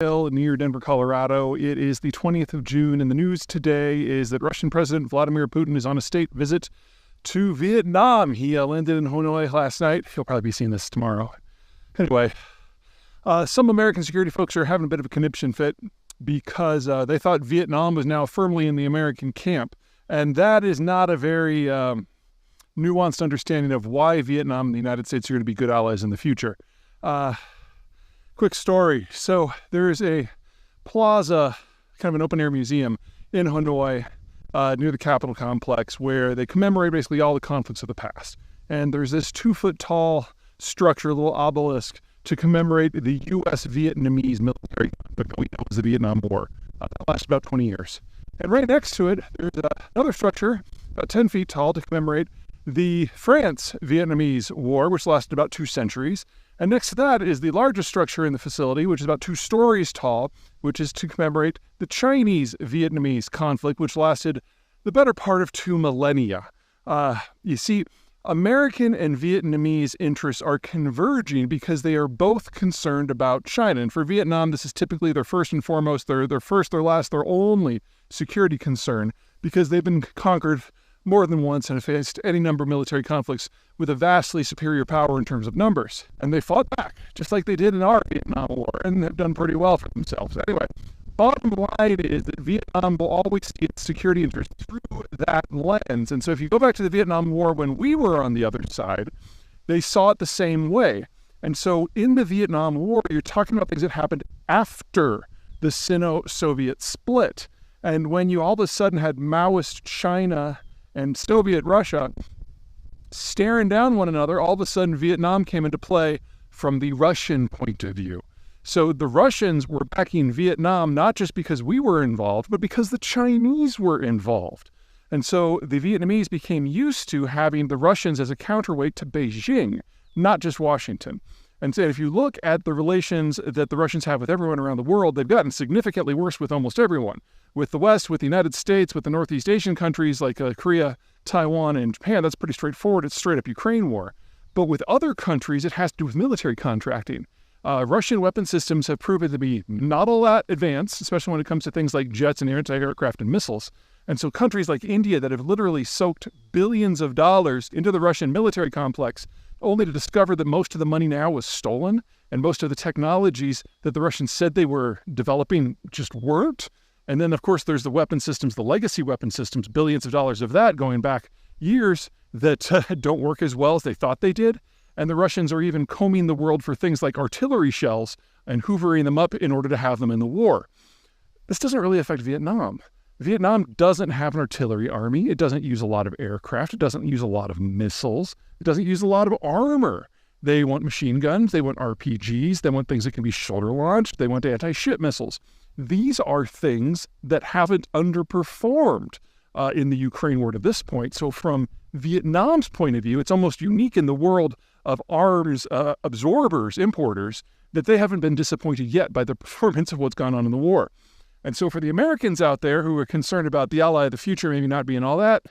near Denver, Colorado. It is the 20th of June, and the news today is that Russian President Vladimir Putin is on a state visit to Vietnam. He landed in Hanoi last night. He'll probably be seeing this tomorrow. Anyway, some American security folks are having a bit of a conniption fit because they thought Vietnam was now firmly in the American camp, and that is not a very nuanced understanding of why Vietnam and the United States are going to be good allies in the future. Quick story. So there's a plaza, kind of an open-air museum in Hanoi near the Capitol complex where they commemorate basically all the conflicts of the past. And there's this 2-foot-tall structure, a little obelisk, to commemorate the U.S.-Vietnamese military conflict that we know as the Vietnam War. That lasted about 20 years. And right next to it, there's another structure, about 10 feet tall, to commemorate the France-Vietnamese War, which lasted about 2 centuries. And next to that is the largest structure in the facility, which is about 2 stories tall, which is to commemorate the Chinese-Vietnamese conflict, which lasted the better part of 2 millennia. You see, American and Vietnamese interests are converging because they are both concerned about China. And for Vietnam, this is typically their first and foremost, their first, their last, their only security concern, because they've been conquered more than once and have faced any number of military conflicts with a vastly superior power in terms of numbers. And they fought back, just like they did in our Vietnam War, and have done pretty well for themselves. Anyway, bottom line is that Vietnam will always see its security interests through that lens. And so if you go back to the Vietnam War when we were on the other side, they saw it the same way. And so in the Vietnam War, you're talking about things that happened after the Sino-Soviet split. And when you all of a sudden had Maoist China and Soviet Russia staring down one another, all of a sudden Vietnam came into play from the Russian point of view. So the Russians were backing Vietnam not just because we were involved, but because the Chinese were involved. And so the Vietnamese became used to having the Russians as a counterweight to Beijing, not just Washington. And so if you look at the relations that the Russians have with everyone around the world, they've gotten significantly worse with almost everyone. With the West, with the United States, with the Northeast Asian countries like Korea, Taiwan, and Japan, that's pretty straightforward. It's straight up Ukraine war. But with other countries, it has to do with military contracting. Russian weapon systems have proven to be not all that advanced, especially when it comes to things like jets and anti-aircraft and missiles. And so countries like India that have literally soaked billions of dollars into the Russian military complex, only to discover that most of the money now was stolen, and most of the technologies that the Russians said they were developing just weren't. And then, of course, there's the weapon systems, the legacy weapon systems, billions of dollars of that going back years that don't work as well as they thought they did. And the Russians are even combing the world for things like artillery shells and hoovering them up in order to have them in the war. This doesn't really affect Vietnam. Vietnam doesn't have an artillery army. It doesn't use a lot of aircraft. It doesn't use a lot of missiles. It doesn't use a lot of armor. They want machine guns. They want RPGs. They want things that can be shoulder launched. They want anti-ship missiles. These are things that haven't underperformed in the Ukraine war to this point. So from Vietnam's point of view, it's almost unique in the world of arms absorbers, importers, that they haven't been disappointed yet by the performance of what's gone on in the war. And so for the Americans out there who are concerned about the ally of the future maybe not being all that,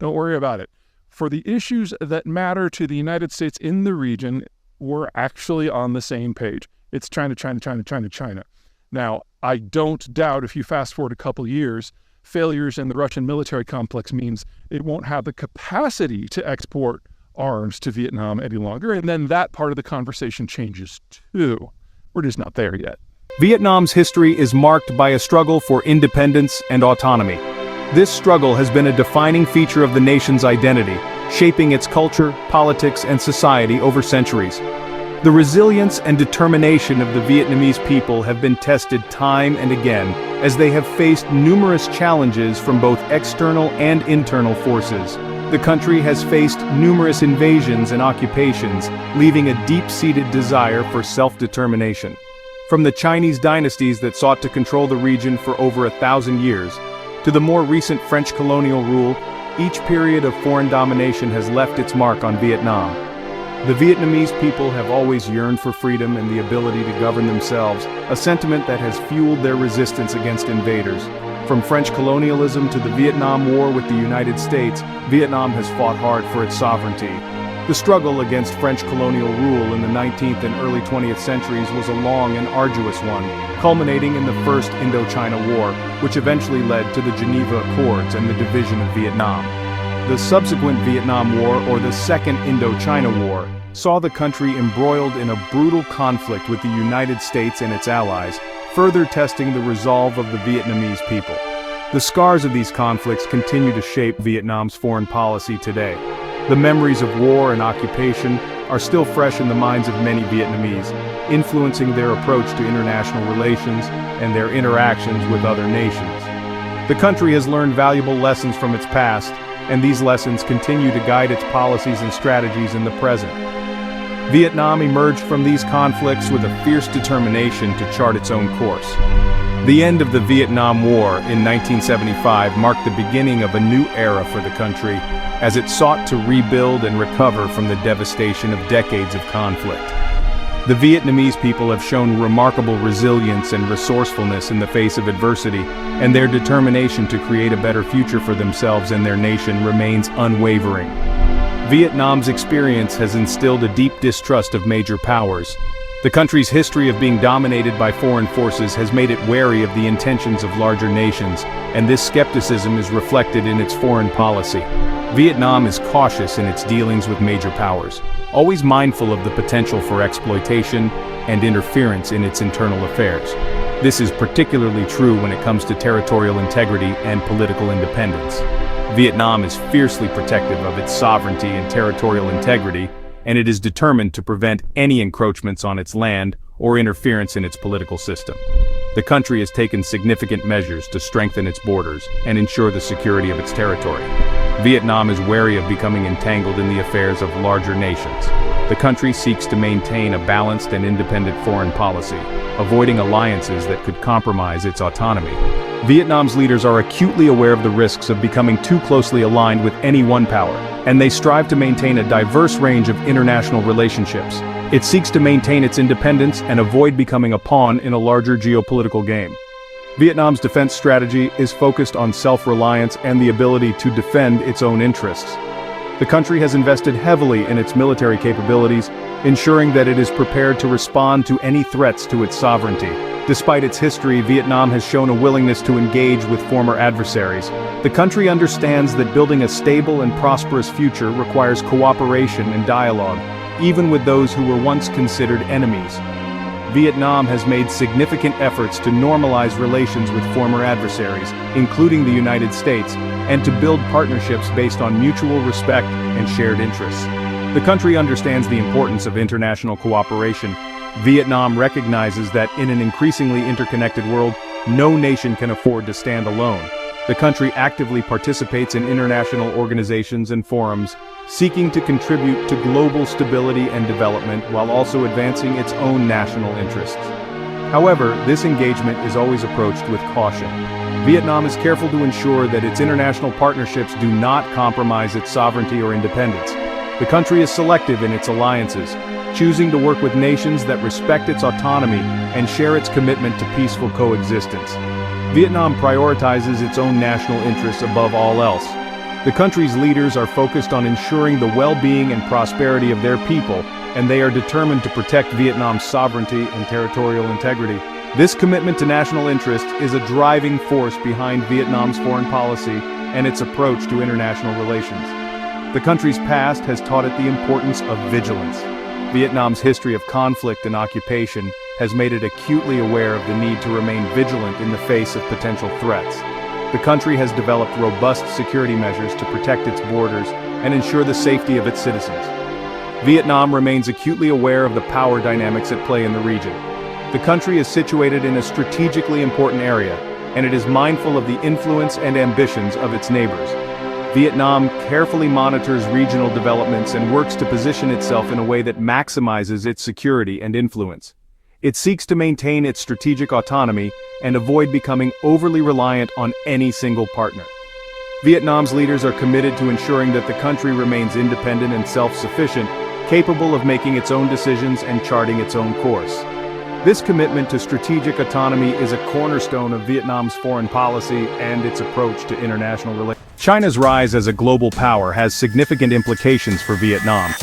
don't worry about it. For the issues that matter to the United States in the region, we're actually on the same page. It's China, China, China, China, China. Now, I don't doubt if you fast forward a couple years, failures in the Russian military complex means it won't have the capacity to export arms to Vietnam any longer. And then that part of the conversation changes too. We're just not there yet. Vietnam's history is marked by a struggle for independence and autonomy. This struggle has been a defining feature of the nation's identity, shaping its culture, politics, and society over centuries. The resilience and determination of the Vietnamese people have been tested time and again, as they have faced numerous challenges from both external and internal forces. The country has faced numerous invasions and occupations, leaving a deep-seated desire for self-determination. From the Chinese dynasties that sought to control the region for over 1,000 years, to the more recent French colonial rule, each period of foreign domination has left its mark on Vietnam. The Vietnamese people have always yearned for freedom and the ability to govern themselves, a sentiment that has fueled their resistance against invaders. From French colonialism to the Vietnam War with the United States, Vietnam has fought hard for its sovereignty. The struggle against French colonial rule in the 19th and early 20th centuries was a long and arduous one, culminating in the First Indochina War, which eventually led to the Geneva Accords and the division of Vietnam. The subsequent Vietnam War, or the Second Indochina War, saw the country embroiled in a brutal conflict with the United States and its allies, further testing the resolve of the Vietnamese people. The scars of these conflicts continue to shape Vietnam's foreign policy today. The memories of war and occupation are still fresh in the minds of many Vietnamese, influencing their approach to international relations and their interactions with other nations. The country has learned valuable lessons from its past, and these lessons continue to guide its policies and strategies in the present. Vietnam emerged from these conflicts with a fierce determination to chart its own course. The end of the Vietnam War in 1975 marked the beginning of a new era for the country, as it sought to rebuild and recover from the devastation of decades of conflict. The Vietnamese people have shown remarkable resilience and resourcefulness in the face of adversity, and their determination to create a better future for themselves and their nation remains unwavering. Vietnam's experience has instilled a deep distrust of major powers. The country's history of being dominated by foreign forces has made it wary of the intentions of larger nations, and this skepticism is reflected in its foreign policy. Vietnam is cautious in its dealings with major powers, always mindful of the potential for exploitation and interference in its internal affairs. This is particularly true when it comes to territorial integrity and political independence. Vietnam is fiercely protective of its sovereignty and territorial integrity, and it is determined to prevent any encroachments on its land or interference in its political system. The country has taken significant measures to strengthen its borders and ensure the security of its territory. Vietnam is wary of becoming entangled in the affairs of larger nations. The country seeks to maintain a balanced and independent foreign policy, avoiding alliances that could compromise its autonomy. Vietnam's leaders are acutely aware of the risks of becoming too closely aligned with any one power, and they strive to maintain a diverse range of international relationships. It seeks to maintain its independence and avoid becoming a pawn in a larger geopolitical game. Vietnam's defense strategy is focused on self-reliance and the ability to defend its own interests. The country has invested heavily in its military capabilities, ensuring that it is prepared to respond to any threats to its sovereignty. Despite its history, Vietnam has shown a willingness to engage with former adversaries. The country understands that building a stable and prosperous future requires cooperation and dialogue, even with those who were once considered enemies. Vietnam has made significant efforts to normalize relations with former adversaries, including the United States, and to build partnerships based on mutual respect and shared interests. The country understands the importance of international cooperation. Vietnam recognizes that in an increasingly interconnected world, no nation can afford to stand alone. The country actively participates in international organizations and forums, seeking to contribute to global stability and development while also advancing its own national interests. However, this engagement is always approached with caution. Vietnam is careful to ensure that its international partnerships do not compromise its sovereignty or independence. The country is selective in its alliances, choosing to work with nations that respect its autonomy and share its commitment to peaceful coexistence. Vietnam prioritizes its own national interests above all else. The country's leaders are focused on ensuring the well-being and prosperity of their people, and they are determined to protect Vietnam's sovereignty and territorial integrity. This commitment to national interest is a driving force behind Vietnam's foreign policy and its approach to international relations. The country's past has taught it the importance of vigilance. Vietnam's history of conflict and occupation has made it acutely aware of the need to remain vigilant in the face of potential threats. The country has developed robust security measures to protect its borders and ensure the safety of its citizens. Vietnam remains acutely aware of the power dynamics at play in the region. The country is situated in a strategically important area, and it is mindful of the influence and ambitions of its neighbors. Vietnam carefully monitors regional developments and works to position itself in a way that maximizes its security and influence. It seeks to maintain its strategic autonomy and avoid becoming overly reliant on any single partner. Vietnam's leaders are committed to ensuring that the country remains independent and self-sufficient, capable of making its own decisions and charting its own course. This commitment to strategic autonomy is a cornerstone of Vietnam's foreign policy and its approach to international relations. China's rise as a global power has significant implications for Vietnam.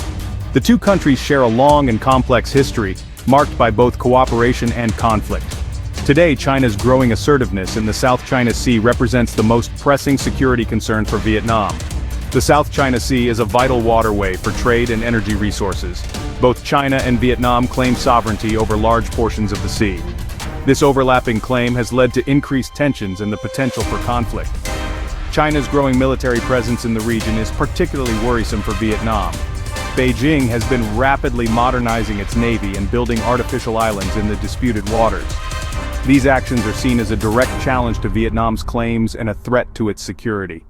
The two countries share a long and complex history, marked by both cooperation and conflict. Today, China's growing assertiveness in the South China Sea represents the most pressing security concern for Vietnam. The South China Sea is a vital waterway for trade and energy resources. Both China and Vietnam claim sovereignty over large portions of the sea. This overlapping claim has led to increased tensions and the potential for conflict. China's growing military presence in the region is particularly worrisome for Vietnam. Beijing has been rapidly modernizing its navy and building artificial islands in the disputed waters. These actions are seen as a direct challenge to Vietnam's claims and a threat to its security.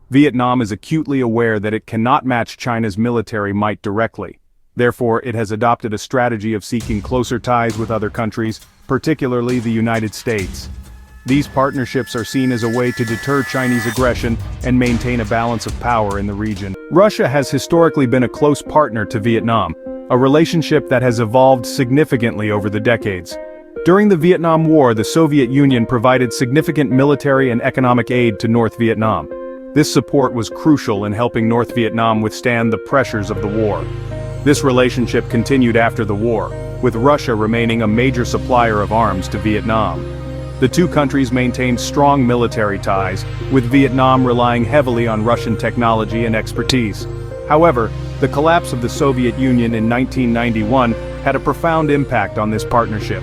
Vietnam is acutely aware that it cannot match China's military might directly. Therefore, it has adopted a strategy of seeking closer ties with other countries, particularly the United States. These partnerships are seen as a way to deter Chinese aggression and maintain a balance of power in the region. Russia has historically been a close partner to Vietnam, a relationship that has evolved significantly over the decades. During the Vietnam War, the Soviet Union provided significant military and economic aid to North Vietnam. This support was crucial in helping North Vietnam withstand the pressures of the war. This relationship continued after the war, with Russia remaining a major supplier of arms to Vietnam. The two countries maintained strong military ties, with Vietnam relying heavily on Russian technology and expertise. However, the collapse of the Soviet Union in 1991 had a profound impact on this partnership.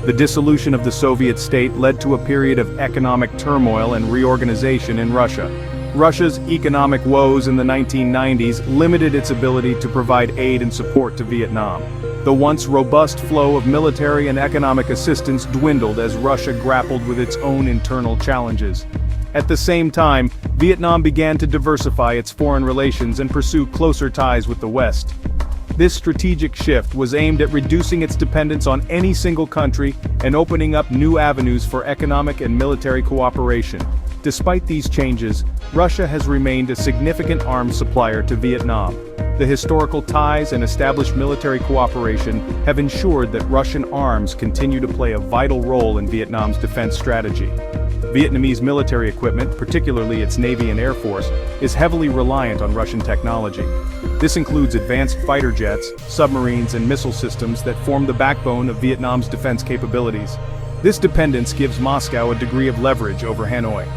The dissolution of the Soviet state led to a period of economic turmoil and reorganization in Russia. Russia's economic woes in the 1990s limited its ability to provide aid and support to Vietnam. The once robust flow of military and economic assistance dwindled as Russia grappled with its own internal challenges. At the same time, Vietnam began to diversify its foreign relations and pursue closer ties with the West. This strategic shift was aimed at reducing its dependence on any single country and opening up new avenues for economic and military cooperation. Despite these changes, Russia has remained a significant arms supplier to Vietnam. The historical ties and established military cooperation have ensured that Russian arms continue to play a vital role in Vietnam's defense strategy. Vietnamese military equipment, particularly its Navy and Air Force, is heavily reliant on Russian technology. This includes advanced fighter jets, submarines, and missile systems that form the backbone of Vietnam's defense capabilities. This dependence gives Moscow a degree of leverage over Hanoi.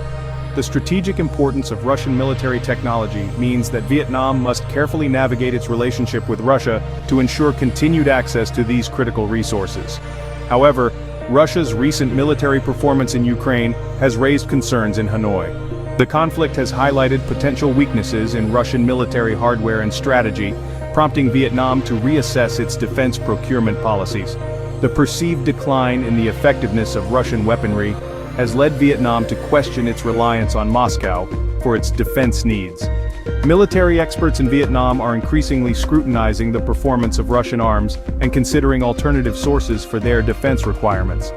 The strategic importance of Russian military technology means that Vietnam must carefully navigate its relationship with Russia to ensure continued access to these critical resources. However, Russia's recent military performance in Ukraine has raised concerns in Hanoi. The conflict has highlighted potential weaknesses in Russian military hardware and strategy, prompting Vietnam to reassess its defense procurement policies. The perceived decline in the effectiveness of Russian weaponry has led Vietnam to question its reliance on Moscow for its defense needs. Military experts in Vietnam are increasingly scrutinizing the performance of Russian arms and considering alternative sources for their defense requirements.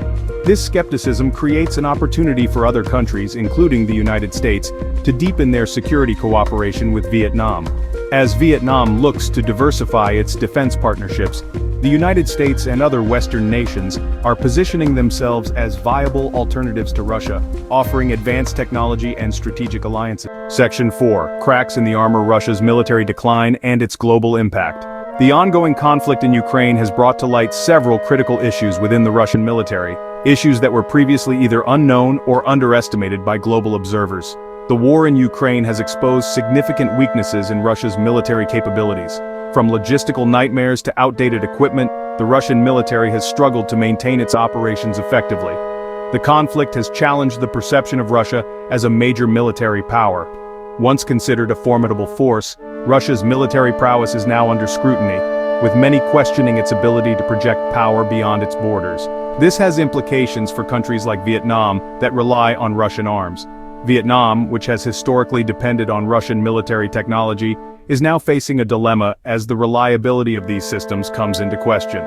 This skepticism creates an opportunity for other countries, including the United States, to deepen their security cooperation with Vietnam. As Vietnam looks to diversify its defense partnerships, the United States and other Western nations are positioning themselves as viable alternatives to Russia, offering advanced technology and strategic alliances. Section 4. Cracks in the armor: Russia's military decline and its global impact. The ongoing conflict in Ukraine has brought to light several critical issues within the Russian military, issues that were previously either unknown or underestimated by global observers. The war in Ukraine has exposed significant weaknesses in Russia's military capabilities. From logistical nightmares to outdated equipment, the Russian military has struggled to maintain its operations effectively. The conflict has challenged the perception of Russia as a major military power. Once considered a formidable force, Russia's military prowess is now under scrutiny, with many questioning its ability to project power beyond its borders. This has implications for countries like Vietnam that rely on Russian arms. Vietnam, which has historically depended on Russian military technology, is now facing a dilemma as the reliability of these systems comes into question.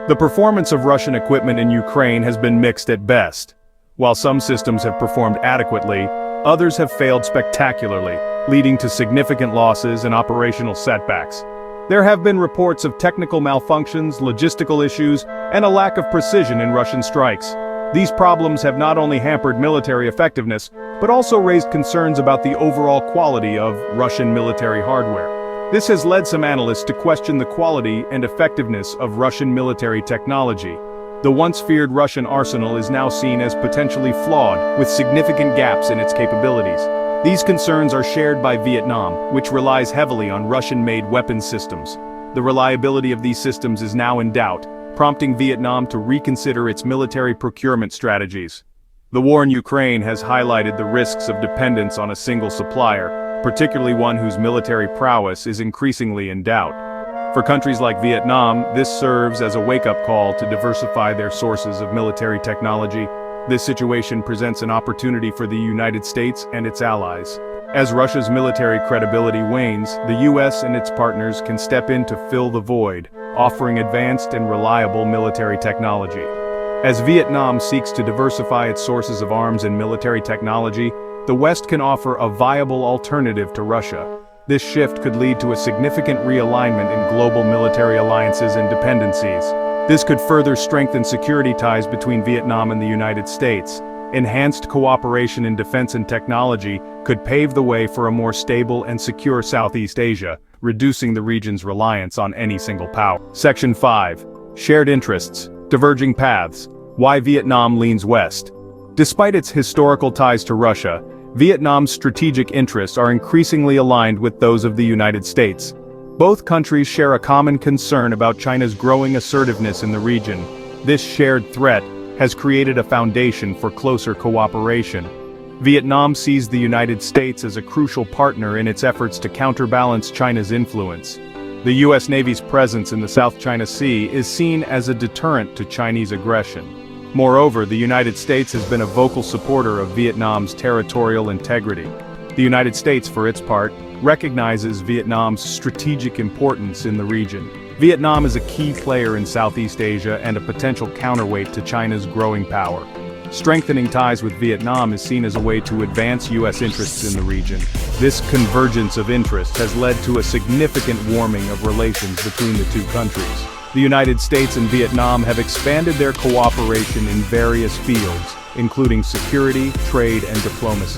The performance of Russian equipment in Ukraine has been mixed at best. While some systems have performed adequately, others have failed spectacularly, leading to significant losses and operational setbacks. There have been reports of technical malfunctions, logistical issues, and a lack of precision in Russian strikes. These problems have not only hampered military effectiveness, but also raised concerns about the overall quality of Russian military hardware. This has led some analysts to question the quality and effectiveness of Russian military technology. The once feared Russian arsenal is now seen as potentially flawed, with significant gaps in its capabilities. These concerns are shared by Vietnam, which relies heavily on Russian-made weapons systems. The reliability of these systems is now in doubt, prompting Vietnam to reconsider its military procurement strategies. The war in Ukraine has highlighted the risks of dependence on a single supplier, particularly one whose military prowess is increasingly in doubt. For countries like Vietnam, this serves as a wake-up call to diversify their sources of military technology. This situation presents an opportunity for the United States and its allies. As Russia's military credibility wanes, the US and its partners can step in to fill the void, offering advanced and reliable military technology. As Vietnam seeks to diversify its sources of arms and military technology, the West can offer a viable alternative to Russia. This shift could lead to a significant realignment in global military alliances and dependencies. This could further strengthen security ties between Vietnam and the United States. Enhanced cooperation in defense and technology could pave the way for a more stable and secure Southeast Asia, reducing the region's reliance on any single power. Section 5. Shared interests, diverging paths. Why Vietnam leans west. Despite its historical ties to Russia, Vietnam's strategic interests are increasingly aligned with those of the United States. Both countries share a common concern about China's growing assertiveness in the region. This shared threat has created a foundation for closer cooperation. Vietnam sees the United States as a crucial partner in its efforts to counterbalance China's influence. The U.S. Navy's presence in the South China Sea is seen as a deterrent to Chinese aggression. Moreover, the United States has been a vocal supporter of Vietnam's territorial integrity. The United States, for its part, recognizes Vietnam's strategic importance in the region. Vietnam is a key player in Southeast Asia and a potential counterweight to China's growing power. Strengthening ties with Vietnam is seen as a way to advance U.S. interests in the region. This convergence of interest has led to a significant warming of relations between the two countries. The United States and Vietnam have expanded their cooperation in various fields, including security, trade, and diplomacy.